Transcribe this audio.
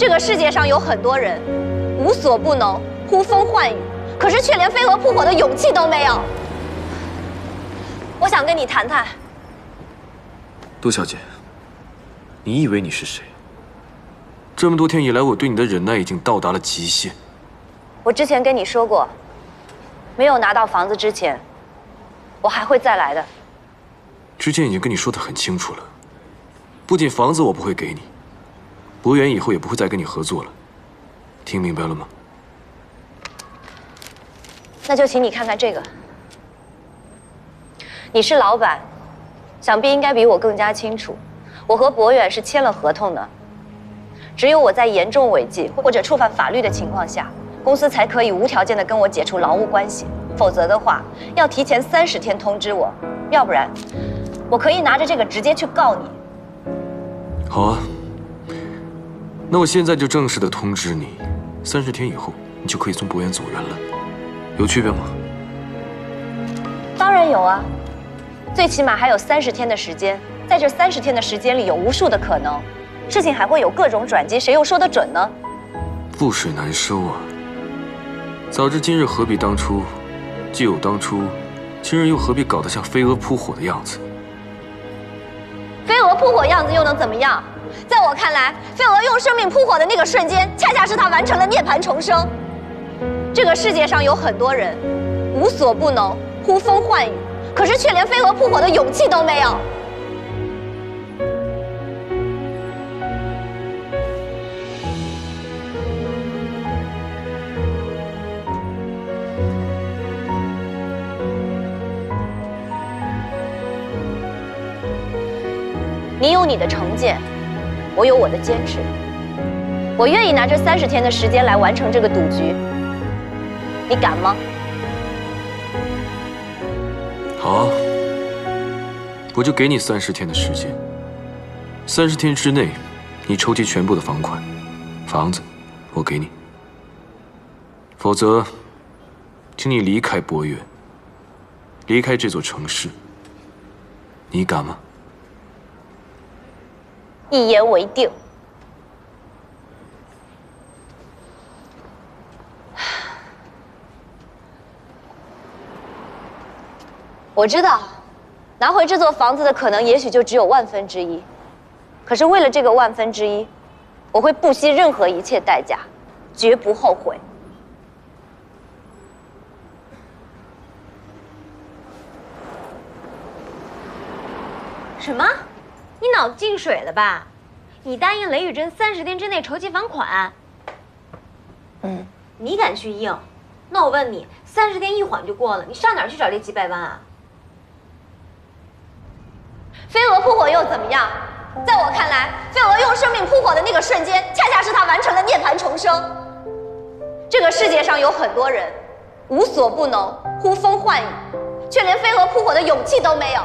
这个世界上有很多人无所不能，呼风唤雨，可是却连飞蛾扑火的勇气都没有。我想跟你谈谈。杜小姐，你以为你是谁？这么多天以来，我对你的忍耐已经到达了极限。我之前跟你说过，没有拿到房子之前，我还会再来的。之前已经跟你说得很清楚了，不仅房子我不会给你，博远以后也不会再跟你合作了。听明白了吗？那就请你看看这个。你是老板，想必应该比我更加清楚，我和博远是签了合同的。只有我在严重违纪或者触犯法律的情况下，公司才可以无条件的跟我解除劳务关系，否则的话，要提前30天通知我，要不然，我可以拿着这个直接去告你。好啊，那我现在就正式的通知你，30天以后你就可以从博远走人了，有区别吗？当然有啊，最起码还有30天的时间，在这30天的时间里有无数的可能，事情还会有各种转机，谁又说得准呢？覆水难收啊！早知今日何必当初，既有当初，今日又何必搞得像飞蛾扑火的样子？飞蛾扑火样子又能怎么样？在我看来，飞蛾用生命扑火的那个瞬间，恰恰是他完成了涅槃重生。这个世界上有很多人无所不能，呼风唤雨，可是却连飞蛾扑火的勇气都没有。你有你的成见，我有我的坚持。我愿意拿这30天的时间来完成这个赌局，你敢吗？好啊，我就给你30天的时间。30天之内，你筹集全部的房款，房子我给你。否则，请你离开博远，离开这座城市。你敢吗？一言为定。我知道，拿回这座房子的可能也许就只有1/1000，可是为了这个1/1000，我会不惜任何一切代价，绝不后悔。什么？你脑子进水了吧？你答应雷雨珍30天之内筹集房款。你敢去应？那我问你，30天一晃就过了，你上哪儿去找这几百万啊？飞蛾扑火又怎么样？在我看来，飞蛾用生命扑火的那个瞬间，恰恰是他完成了涅槃重生。这个世界上有很多人无所不能，呼风唤雨，却连飞蛾扑火的勇气都没有。